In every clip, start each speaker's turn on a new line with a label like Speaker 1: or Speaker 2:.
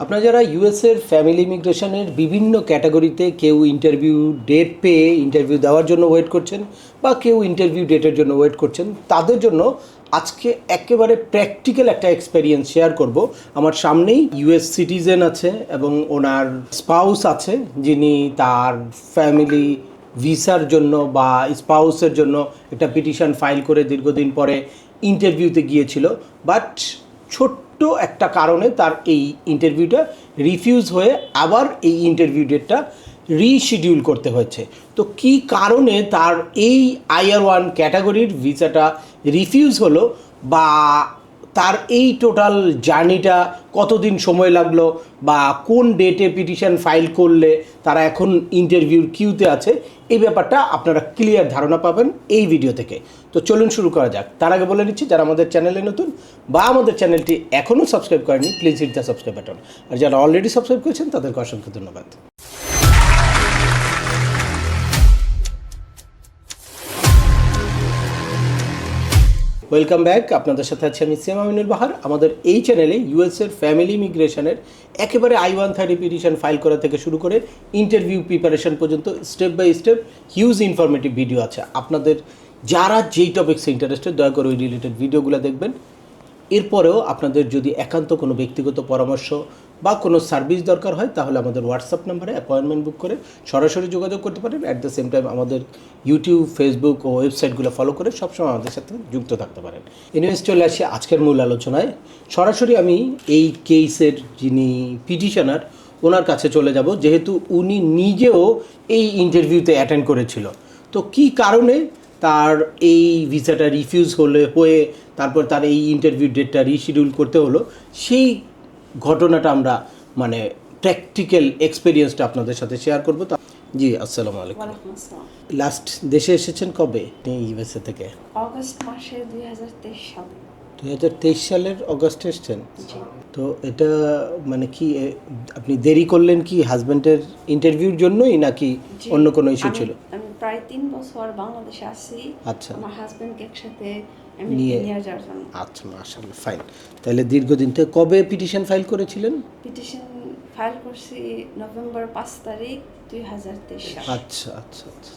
Speaker 1: আপনারা যারা ইউএসের ফ্যামিলি ইমিগ্রেশনের বিভিন্ন ক্যাটাগরিতে কেউ ইন্টারভিউ ডেট পেয়ে ইন্টারভিউ দেওয়ার জন্য ওয়েট করছেন বা কেউ ইন্টারভিউ ডেটের জন্য ওয়েট করছেন, তাদের জন্য আজকে একেবারে প্র্যাকটিক্যাল একটা এক্সপেরিয়েন্স শেয়ার করব। আমার সামনেই ইউএস সিটিজেন আছে এবং ওনার স্পাউস আছে, যিনি তার ফ্যামিলি ভিসার জন্য বা স্পাউসের জন্য একটা পিটিশন ফাইল করে দীর্ঘদিন পরে ইন্টারভিউতে গিয়েছিল, বাট ছোট্ট একটা কারণে তার এই ইন্টারভিউটা রিফিউজ হয়ে আবার এই ইন্টারভিউ ডেটটা রিশিডিউল করতে হয়েছে। তো কি কারণে তার এই IR1 ক্যাটাগরির ভিসাটা রিফিউজ হলো, বা তার এই টোটাল জার্নিটা কতদিন সময় লাগলো, বা কোন ডেটে পিটিশন ফাইল করলে তারা এখন ইন্টারভিউর কিউতে আছে, এই ব্যাপারটা আপনারা ক্লিয়ার ধারণা পাবেন এই ভিডিও থেকে। তো চলুন শুরু করা যাক। তার আগে বলে নিচ্ছি, যারা আমাদের চ্যানেলে নতুন বা আমাদের চ্যানেলটি এখনও সাবস্ক্রাইব করেনি, please hit the subscribe button. আর যারা অলরেডি সাবস্ক্রাইব করেছেন তাদেরকে অসংখ্য ধন্যবাদ। Welcome back. আপনাদের সাথে আছি আমি সিএম আমিনুল বাহার। আমাদের এই চ্যানেলে ইউএসের ফ্যামিলি ইমিগ্রেশনের একেবারে I-130 পিটিশন ফাইল করা থেকে শুরু করে ইন্টারভিউ প্রিপারেশন পর্যন্ত step by step huge informative video আছে। আপনাদের যারা যেই টপিক্সে ইন্টারেস্টেড, দয়া করে ওই রিলেটেড ভিডিওগুলো দেখবেন। এরপরেও আপনাদের যদি একান্ত কোনো ব্যক্তিগত পরামর্শ বা কোনো সার্ভিস দরকার হয়, তাহলে আমাদের হোয়াটসঅ্যাপ নাম্বারে অ্যাপয়েন্টমেন্ট বুক করে সরাসরি যোগাযোগ করতে পারেন। অ্যাট দ্য সেম টাইম আমাদের ইউটিউব, ফেসবুক ও ওয়েবসাইটগুলো ফলো করে সবসময় আমাদের সাথে যুক্ত থাকতে পারেন। এনিওয়েজ, চলে আসি আজকের মূল আলোচনায়। সরাসরি আমি এই কেসের যিনি পিটিশনার ওনার কাছে চলে যাব, যেহেতু উনি নিজেও এই ইন্টারভিউতে অ্যাটেন্ড করেছিল। তো কি কারণে তার এই ভিসাটা রিফিউজ হয়ে তারপর তার এই ইন্টারভিউ ডেটটা রিশিডিউল করতে হলো, সেই ঘটনাটা আমরা প্র্যাকটিক্যাল এক্সপিরিয়েন্সটা আপনাদের সাথে শেয়ার করবো। জি, আসসালামু আলাইকুম। লাস্ট দেশে এসেছেন কবে ইউএসএ থেকে?
Speaker 2: অগস্ট মাসে 2023 সালে।
Speaker 1: 2023 সালের অগস্টে এসেছেন। তো এটা কি আপনি দেরি করলেন কি হাজব্যান্ডের ইন্টারভিউর জন্যই, নাকি অন্য কোনো ইস্যু ছিল?
Speaker 2: আমি প্রায় 3 বছর বাংলাদেশে আছি।
Speaker 1: আচ্ছা,
Speaker 2: আমার হাজবেন্ডকে একসাথে
Speaker 1: নিয়ে
Speaker 2: যাওয়ার জন্য।
Speaker 1: আচ্ছা, মাশাআল্লাহ, ফাইন। তাহলে দীর্ঘদিন থেকে কবে পিটিশন ফাইল করেছিলেন?
Speaker 2: পিটিশন ফাইল করছি নভেম্বর 5 তারিখ 2023 সালে।
Speaker 1: আচ্ছা আচ্ছা আচ্ছা।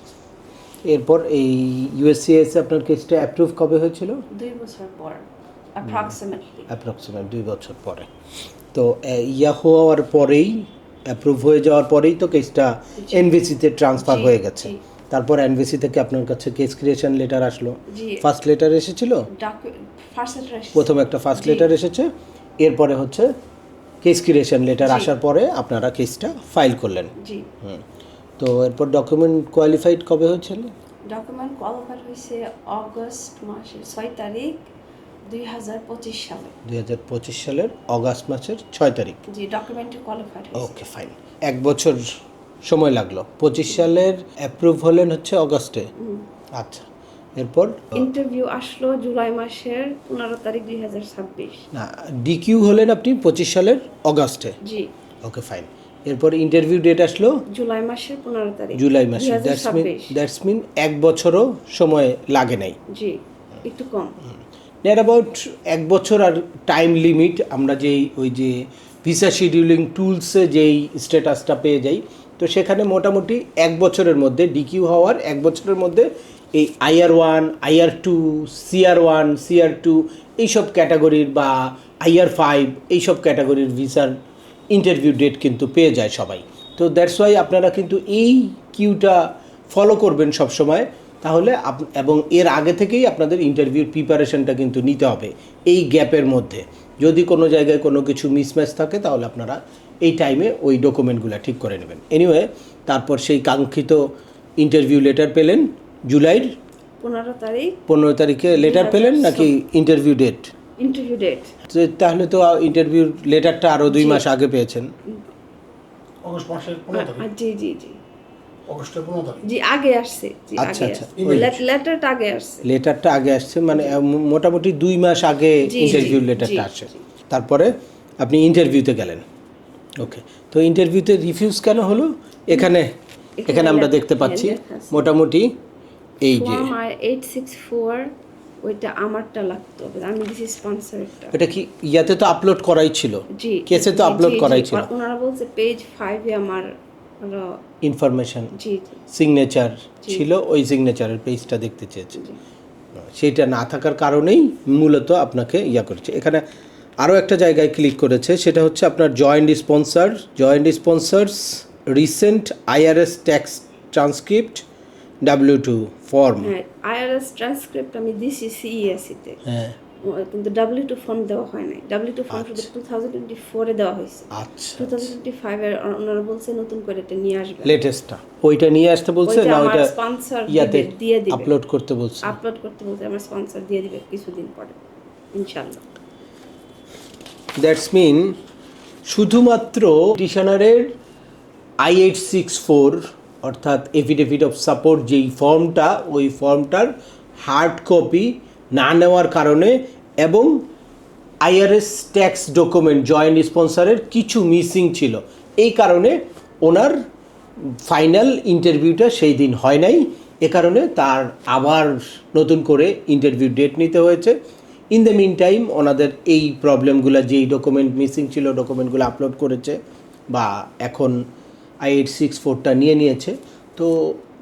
Speaker 1: এরপর এই ইউএসসিএস আপনার কেসটা অ্যাপ্রুভ কবে হয়েছিল?
Speaker 2: 2 বছর পর,
Speaker 1: অ্যাপ্রক্সিমেট 2 বছর পরে। তো হওয়ার পরেই, অ্যাপ্রুভ হয়ে যাওয়ার পরেই তো কেসটা এনভিসিতে ট্রান্সফার হয়ে গেছে। তারপর এনভিসি থেকে আপনার কাছে কেস ক্রিয়েশন লেটার আসলো। ফার্স্ট লেটার এসেছিল, প্রথম একটা ফার্স্ট লেটার এসেছে, এরপরে হচ্ছে কেস ক্রিয়েশন লেটার আসার পরে আপনারা কেসটা ফাইল করলেন। তো এরপর ডকুমেন্ট কোয়ালিফাইড কবে হয়েছিল?
Speaker 2: ডকুমেন্ট কোয়ালিফাইড হয়েছে অগস্ট মাসের 6 তারিখ 2025 সালে।
Speaker 1: 2025 সালের অগস্ট মাসের 6 তারিখ।
Speaker 2: জি, ডকুমেন্ট কোয়ালিফাইড হয়েছে।
Speaker 1: ওকে, ফাইন। 1 বছর সময় লাগলো। 25 সালের অ্যাপ্রুভ হলেন হচ্ছে অগস্টে। আচ্ছা, এরপর
Speaker 2: ইন্টারভিউ আসলো জুলাই মাসের 15 তারিখ 2026।
Speaker 1: না, ডিকিউ হলেন আপনি 25 সালের অগস্টে।
Speaker 2: জি,
Speaker 1: ওকে, ফাইন। এরপর ইন্টারভিউ ডেট আসলো
Speaker 2: জুলাই মাসের 15 তারিখ,
Speaker 1: জুলাই মাসে। দ্যাটস মিন 1 বছরও সময় লাগে নাই।
Speaker 2: জি, একটু কম।
Speaker 1: নিয়ার অ্যাবাউট 1 বছর। আর টাইম লিমিট আমরা ওই যে ভিসা শিডিউলিং টুলসে যেই স্ট্যাটাসটা পেয়ে যাই, তো সেখানে মোটামুটি 1 বছরের মধ্যে, ডিকিউ হওয়ার 1 বছরের মধ্যে এই IR1, IR2, CR1, CR2 এইসব ক্যাটাগরির, বা IR5 এইসব ক্যাটাগরির ভিসার ইন্টারভিউ ডেট কিন্তু পেয়ে যায় সবাই। তো দ্যাটস ওয়াই আপনারা কিন্তু এই কিউটা ফলো করবেন সব সময়। তাহলে এবং এর আগে থেকেই আপনাদের ইন্টারভিউর প্রিপারেশনটা কিন্তু নিতে হবে। এই গ্যাপের মধ্যে যদি কোনো জায়গায় কোনো কিছু মিসম্যাচ থাকে, তাহলে আপনারা এই টাইমে ওই ডকুমেন্টগুলো ঠিক করে নেবেন। এনিওয়ে, তারপর সেই কাঙ্ক্ষিত ইন্টারভিউ লেটার পেলেন জুলাইয়ের 15 তারিখে লেটার পেলেন, নাকি ইন্টারভিউ ডেট?
Speaker 2: Interview date.
Speaker 1: তাহলে তো ইন্টারভিউ লেটারটা আরও 2 মাস আগে পেয়েছেন।
Speaker 3: অগস্ট মাসের 15 তারিখ।
Speaker 2: জি জি জি,
Speaker 3: অগস্টের 15 তারিখ।
Speaker 2: জি, আগে আসছে। জি,
Speaker 1: আচ্ছা আচ্ছা,
Speaker 2: লেটারটা আগে আসছে।
Speaker 1: লেটারটা আগে আসছে, মোটামুটি 2 মাস আগে ইন্টারভিউ লেটারটা আসে। তারপরে আপনি ইন্টারভিউতে গেলেন। ওকে, তো ইন্টারভিউতে রিফিউজ কেন হলো? এখানে আমরা দেখতে পাচ্ছি মোটামুটি এই যে
Speaker 2: 864 ওইটা আমারটা লাগতো, আমি দিছি স্পন্সরটা।
Speaker 1: এটা কি ইয়াতে তো আপলোড করাই ছিল,
Speaker 2: জি
Speaker 1: কেসে তো আপলোড করাই ছিল।
Speaker 2: ওনারা বলছে পেজ 5 এ আমার
Speaker 1: ইনফরমেশন
Speaker 2: জি জি
Speaker 1: সিগনেচার ছিল, ওই সিগনেচারের পেজটা দেখতে চেয়েছে।
Speaker 2: জি।
Speaker 1: সেটা না থাকার কারণেই মূলত আপনাকে ইয়া করেছে। এখানে আরও একটা জায়গায় ক্লিক করেছে, সেটা হচ্ছে আপনার joint sponsors recent IRS tax transcript W2 form.
Speaker 2: হ্যাঁ, IRS ট্রান্সক্রিপ্ট আমি দিছি CESC তে,
Speaker 1: হ্যাঁ
Speaker 2: কিন্তু W2 ফর্ম দেওয়া হয় নাই। W2 ফর্ম শুধু 2024 এ দেওয়া হয়েছে।
Speaker 1: আচ্ছা,
Speaker 2: 2025 এর ওনারা বলছে নতুন করে এটা নিয়ে আসবে।
Speaker 1: লেটেস্টটা ওইটা নিয়ে আসতে বলছে
Speaker 2: ওইটা
Speaker 1: না,
Speaker 2: আমার
Speaker 1: ওইটা
Speaker 2: স্পন্সর
Speaker 1: ইয়াতে
Speaker 2: দিয়ে দিবে,
Speaker 1: আপলোড করতে বলছে।
Speaker 2: আপলোড করতে বলছে, আমার স্পন্সর দিয়ে দিবে কিছুদিন পরে ইনশাআল্লাহ।
Speaker 1: দ্যাটস মিন শুধুমাত্র পিটিশনারের I-864 অর্থাৎ এফিডেভিট অফ সাপোর্ট যেই ফর্মটা, ওই ফর্মটার হার্ড কপি না নেওয়ার কারণে এবং IRS ট্যাক্স ডকুমেন্ট জয়েন্ট স্পন্সরের কিছু মিসিং ছিল, এই কারণে ওনার ফাইনাল ইন্টারভিউটা সেই দিন হয় নাই। এ কারণে তার আবার নতুন করে ইন্টারভিউ ডেট নিতে হয়েছে। ইন দ্য মিন টাইম ওনাদের এই প্রবলেমগুলো, যেই ডকুমেন্ট মিসিং ছিল ডকুমেন্টগুলো আপলোড করেছে বা এখন I-864টা নিয়ে নিয়েছে। তো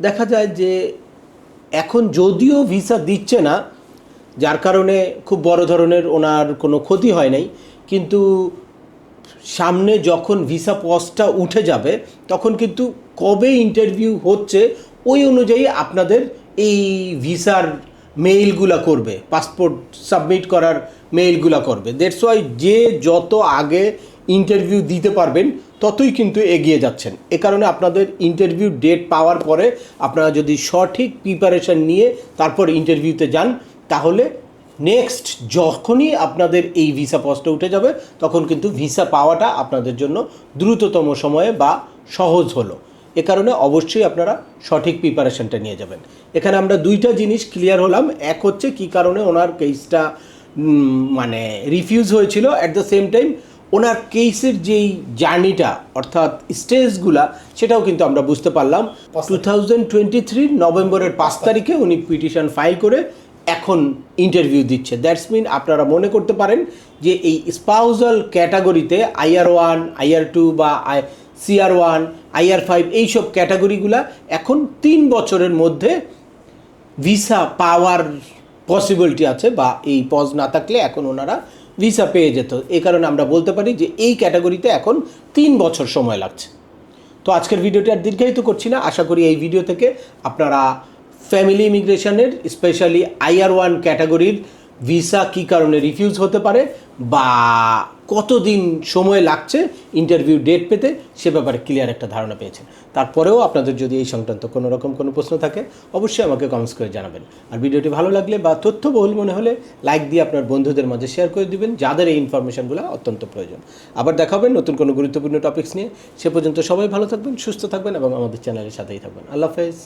Speaker 1: দেখা যায় যে এখন যদিও ভিসা দিচ্ছে না, যার কারণে খুব বড় ধরনের ওনার কোনো ক্ষতি হয় নাই, কিন্তু সামনে যখন ভিসা পজটা উঠে যাবে তখন কিন্তু কবে ইন্টারভিউ হচ্ছে ওই অনুযায়ী আপনাদের এই ভিসার মেইলগুলো করবে, পাসপোর্ট সাবমিট করার মেইলগুলো করবে। দ্যাটস ওয়াই যে যত আগে ইন্টারভিউ দিতে পারবেন ততই কিন্তু এগিয়ে যাচ্ছেন। এ কারণে আপনাদের ইন্টারভিউ ডেট পাওয়ার পরে আপনারা যদি সঠিক প্রিপারেশন নিয়ে তারপর ইন্টারভিউতে যান, তাহলে নেক্সট যখনই আপনাদের এই ভিসা পজটা উঠে যাবে তখন কিন্তু ভিসা পাওয়াটা আপনাদের জন্য দ্রুততম সময়ে বা সহজ হলো। এ কারণে অবশ্যই আপনারা সঠিক প্রিপারেশনটা নিয়ে যাবেন। এখানে আমরা দুইটা জিনিস ক্লিয়ার হলাম, এক হচ্ছে কী কারণে ওনার কেসটা মানে রিফিউজ হয়েছিল, অ্যাট দ্য সেম টাইম ওনার কেসের যেই জার্নিটা অর্থাৎ স্টেজগুলা সেটাও কিন্তু আমরা বুঝতে পারলাম। 2023 নভেম্বরের 5 তারিখে উনি পিটিশন ফাইল করে এখন ইন্টারভিউ দিচ্ছে। দ্যাটস মিন আপনারা মনে করতে পারেন যে এই স্পাউজাল ক্যাটাগরিতে IR1, IR2 বা CR1, IR5 এইসব ক্যাটাগরিগুলা এখন 3 বছরের মধ্যে ভিসা পাওয়ার পসিবিলিটি আছে, বা এই পজ না থাকলে এখন ওনারা ভিসা পেয়ে যেত। এই কারণে আমরা বলতে পারি যে এই ক্যাটাগরিতে এখন 3 বছর সময় লাগছে। তো আজকের ভিডিওটি আর দীর্ঘায়িত করছি না, আশা করি এই ভিডিও থেকে আপনারা ফ্যামিলি ইমিগ্রেশনের স্পেশালি IR1 ক্যাটাগরির ভিসা কী কারণে রিফিউজ হতে পারে বা কতদিন সময় লাগছে ইন্টারভিউ ডেট পেতে সে ব্যাপারে ক্লিয়ার একটা ধারণা পেয়েছেন। তারপরেও আপনাদের যদি এই সংক্রান্ত কোনো রকম কোনো প্রশ্ন থাকে অবশ্যই আমাকে কমেন্টস করে জানাবেন। আর ভিডিওটি ভালো লাগলে বা তথ্যবহুল মনে হলে লাইক দিয়ে আপনার বন্ধুদের মাঝে শেয়ার করে দিবেন যাদের এই ইনফরমেশনগুলো অত্যন্ত প্রয়োজন। আবার দেখা হবে নতুন কোনো গুরুত্বপূর্ণ টপিকস নিয়ে। সে পর্যন্ত সবাই ভালো থাকবেন, সুস্থ থাকবেন এবং আমাদের চ্যানেলের সাথেই থাকবেন। আল্লাহ হাফেজ।